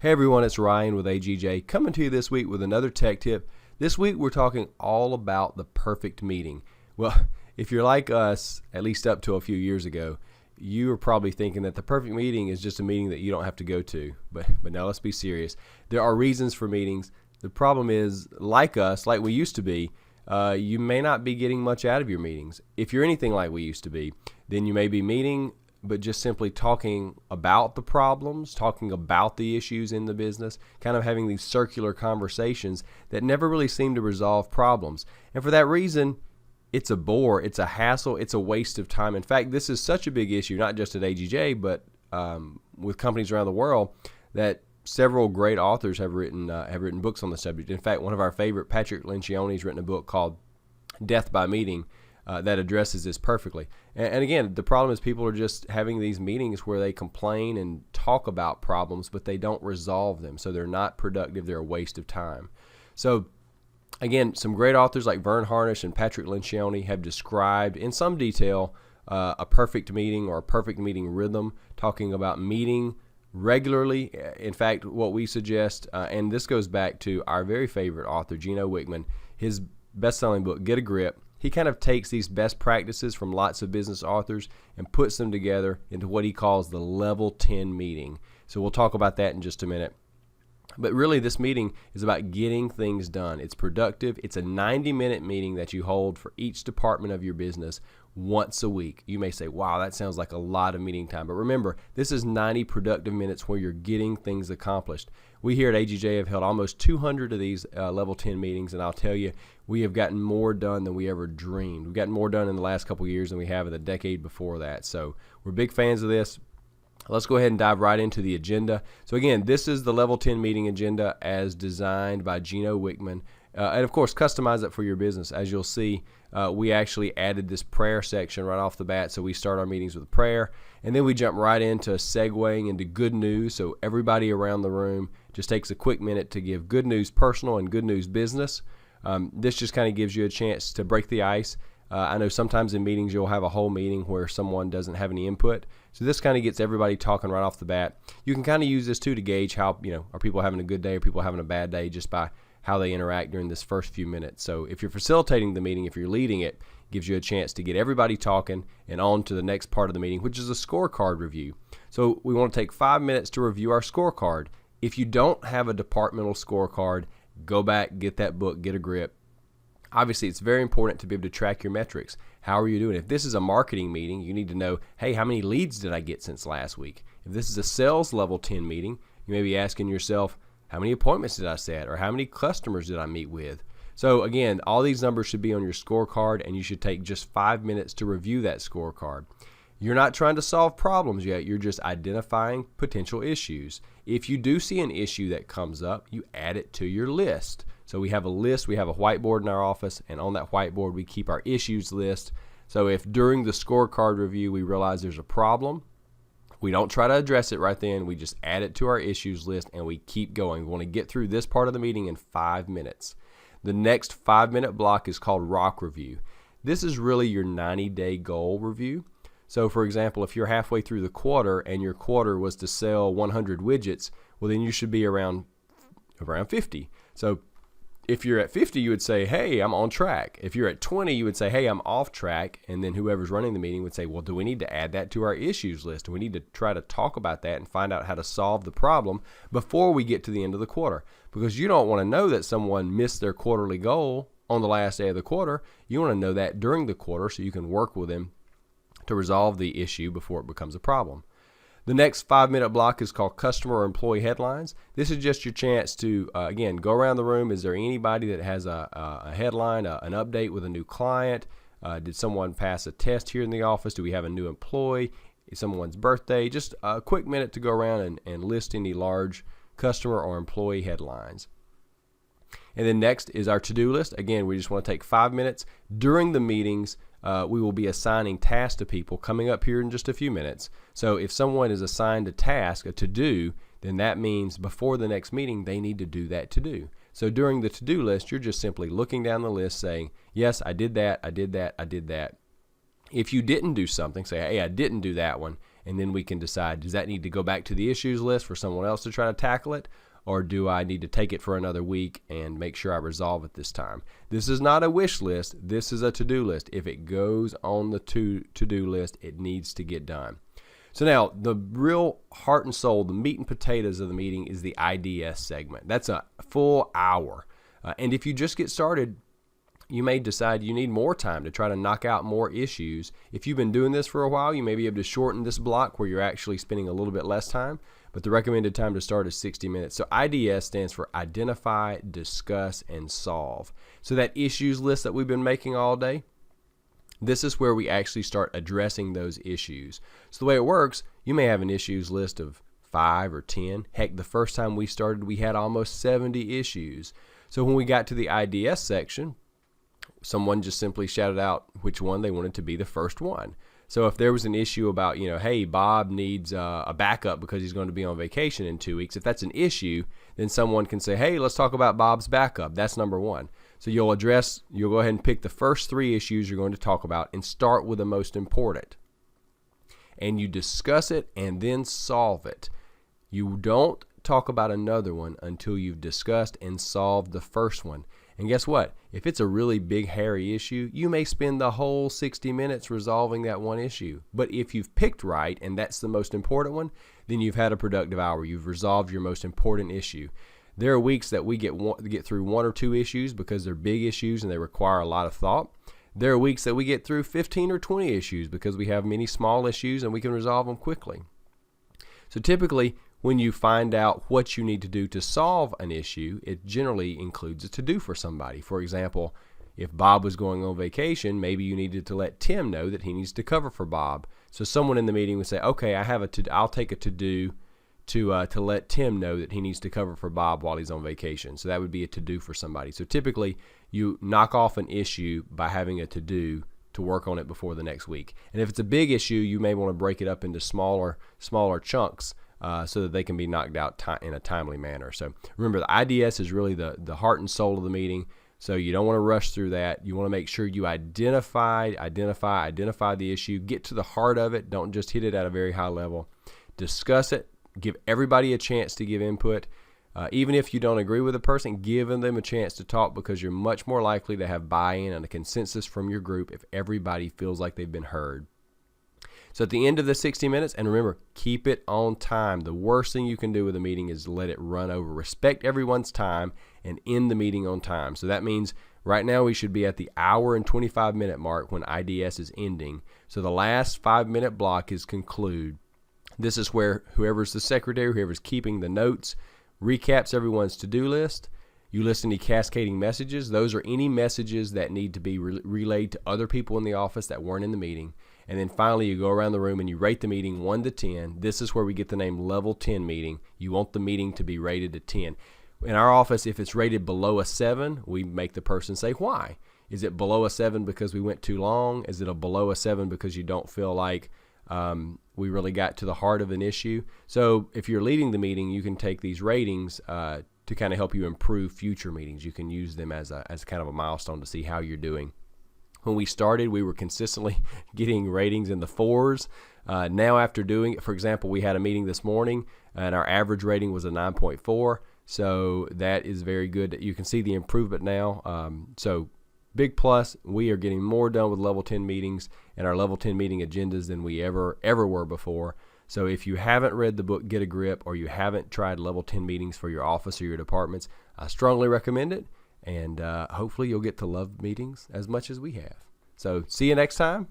Hey everyone, it's Ryan with AGJ coming to you this week with another tech tip. This week we're talking all about the perfect meeting. Well, if you're like us, at least up to a few years ago, you are probably thinking that the perfect meeting is just a meeting that you don't have to go to. But now let's be serious. There are reasons for meetings. The problem is, like us, like we used to be, you may not be getting much out of your meetings. If you're anything like we used to be, then you may be meeting but just simply talking about the problems, talking about the issues in the business, kind of having these circular conversations that never really seem to resolve problems. And for that reason, it's a bore, it's a hassle, it's a waste of time. In fact, this is such a big issue, not just at AGJ, but with companies around the world, that several great authors have written books on the subject. In fact, one of our favorite, Patrick Lencioni, has written a book called Death by Meeting, that addresses this perfectly. And again, the problem is people are just having these meetings where they complain and talk about problems, but they don't resolve them. So they're not productive. They're a waste of time. So again, some great authors like Vern Harnish and Patrick Lencioni have described in some detail a perfect meeting or a perfect meeting rhythm, talking about meeting regularly. In fact, what we suggest, and this goes back to our very favorite author, Gino Wickman, his best-selling book, Get a Grip. He kind of takes these best practices from lots of business authors and puts them together into what he calls the level 10 meeting. So we'll talk about that in just a minute. But really, this meeting is about getting things done. It's productive. It's a 90-minute meeting that you hold for each department of your business once a week. You may say, wow, that sounds like a lot of meeting time. But remember, this is 90 productive minutes where you're getting things accomplished. We here at AGJ have held almost 200 of these level 10 meetings, and I'll tell you, we have gotten more done than we ever dreamed. We've gotten more done in the last couple of years than we have in the decade before that. So we're big fans of this. Let's go ahead and dive right into the agenda. So again, this is the level 10 meeting agenda as designed by Gino Wickman. And of course, customize it for your business. As you'll see, we actually added this prayer section right off the bat. So we start our meetings with a prayer, and then we jump right into segueing into good news. So everybody around the room just takes a quick minute to give good news personal and good news business. This just kind of gives you a chance to break the ice. I know sometimes in meetings you'll have a whole meeting where someone doesn't have any input. So this kind of gets everybody talking right off the bat. You can kind of use this too to gauge how, are people having a good day or people having a bad day just by how they interact during this first few minutes. So if you're facilitating the meeting, if you're leading it, gives you a chance to get everybody talking and on to the next part of the meeting, which is a scorecard review. So we want to take 5 minutes to review our scorecard. If you don't have a departmental scorecard, go back, get that book, Get a Grip. Obviously, it's very important to be able to track your metrics. How are you doing? If this is a marketing meeting, you need to know, hey, how many leads did I get since last week? If this is a sales level 10 meeting, you may be asking yourself, how many appointments did I set? Or how many customers did I meet with? So again, all these numbers should be on your scorecard, and you should take just 5 minutes to review that scorecard. You're not trying to solve problems yet. You're just identifying potential issues. If you do see an issue that comes up, you add it to your list. So we have a list, we have a whiteboard in our office, and on that whiteboard we keep our issues list. So if during the scorecard review we realize there's a problem, we don't try to address it right then. We just add it to our issues list and we keep going. We want to get through this part of the meeting in 5 minutes. The next 5-minute block is called Rock Review. This is really your 90-day goal review. So for example, if you're halfway through the quarter and your quarter was to sell 100 widgets, well then you should be around 50. So if you're at 50, you would say, hey, I'm on track. If you're at 20, you would say, hey, I'm off track. And then whoever's running the meeting would say, well, do we need to add that to our issues list? Do we need to try to talk about that and find out how to solve the problem before we get to the end of the quarter? Because you don't want to know that someone missed their quarterly goal on the last day of the quarter. You want to know that during the quarter so you can work with them to resolve the issue before it becomes a problem. The next 5-minute block is called Customer or Employee Headlines. This is just your chance to, again, go around the room. Is there anybody that has a headline, an update with a new client? Did someone pass a test here in the office? Do we have a new employee? Is someone's birthday? Just a quick minute to go around and list any large customer or employee headlines. And then next is our to-do list. Again, we just want to take 5 minutes. During the meetings, we will be assigning tasks to people coming up here in just a few minutes. So if someone is assigned a task, a to-do, then that means before the next meeting, they need to do that to-do. So during the to-do list, you're just simply looking down the list saying, yes, I did that, I did that, I did that. If you didn't do something, say, hey, I didn't do that one, and then we can decide, does that need to go back to the issues list for someone else to try to tackle it, or do I need to take it for another week and make sure I resolve it this time? This is not a wish list. This is a to-do list. If it goes on the to-do list, it needs to get done. So now, the real heart and soul, the meat and potatoes of the meeting is the IDS segment. That's a full hour. And if you just get started, you may decide you need more time to try to knock out more issues. If you've been doing this for a while, you may be able to shorten this block where you're actually spending a little bit less time. But the recommended time to start is 60 minutes. So IDS stands for Identify, Discuss, and Solve. So that issues list that we've been making all day, this is where we actually start addressing those issues. So the way it works, you may have an issues list of 5 or 10. Heck, the first time we started, we had almost 70 issues. So when we got to the IDS section, someone just simply shouted out which one they wanted to be the first one. So if there was an issue about, hey, Bob needs a backup because he's going to be on vacation in 2 weeks, if that's an issue, then someone can say, hey, let's talk about Bob's backup. That's number one. So you'll go ahead and pick the first 3 issues you're going to talk about and start with the most important. And you discuss it and then solve it. You don't talk about another one until you've discussed and solved the first one. And guess what? If it's a really big, hairy issue, you may spend the whole 60 minutes resolving that one issue. But if you've picked right, and that's the most important one, then you've had a productive hour. You've resolved your most important issue. There are weeks that we get through 1 or 2 issues because they're big issues and they require a lot of thought. There are weeks that we get through 15 or 20 issues because we have many small issues and we can resolve them quickly. So typically, when you find out what you need to do to solve an issue, it generally includes a to-do for somebody. For example, if Bob was going on vacation, maybe you needed to let Tim know that he needs to cover for Bob. So someone in the meeting would say, okay, I'll take a to-do to let Tim know that he needs to cover for Bob while he's on vacation. So that would be a to-do for somebody. So typically, you knock off an issue by having a to-do to work on it before the next week. And if it's a big issue, you may want to break it up into smaller chunks so that they can be knocked out in a timely manner. So remember, the IDS is really the heart and soul of the meeting. So you don't want to rush through that. You want to make sure you identify the issue, get to the heart of it. Don't just hit it at a very high level. Discuss it. Give everybody a chance to give input. Even if you don't agree with a person, give them a chance to talk, because you're much more likely to have buy-in and a consensus from your group if everybody feels like they've been heard. So at the end of the 60 minutes, and remember, keep it on time. The worst thing you can do with a meeting is let it run over. Respect everyone's time and end the meeting on time. So that means right now we should be at the hour and 25-minute mark when IDS is ending. So the last 5-minute block is conclude. This is where whoever's the secretary, whoever's keeping the notes, recaps everyone's to-do list. You listen to cascading messages. Those are any messages that need to be relayed to other people in the office that weren't in the meeting. And then finally, you go around the room and you rate the meeting 1 to 10. This is where we get the name Level 10 meeting. You want the meeting to be rated a 10. In our office, if it's rated below a 7, we make the person say why. Is it below a 7 because we went too long? Is it a below a 7 because you don't feel like we really got to the heart of an issue? So if you're leading the meeting, you can take these ratings to kind of help you improve future meetings. You can use them as kind of a milestone to see how you're doing. When we started, we were consistently getting ratings in the 4s. Now after doing it, for example, we had a meeting this morning and our average rating was a 9.4. So that is very good. You can see the improvement now. So big plus, we are getting more done with level 10 meetings and our level 10 meeting agendas than we ever were before. So if you haven't read the book Get a Grip, or you haven't tried level 10 meetings for your office or your departments, I strongly recommend it. And hopefully you'll get to love meetings as much as we have. So see you next time.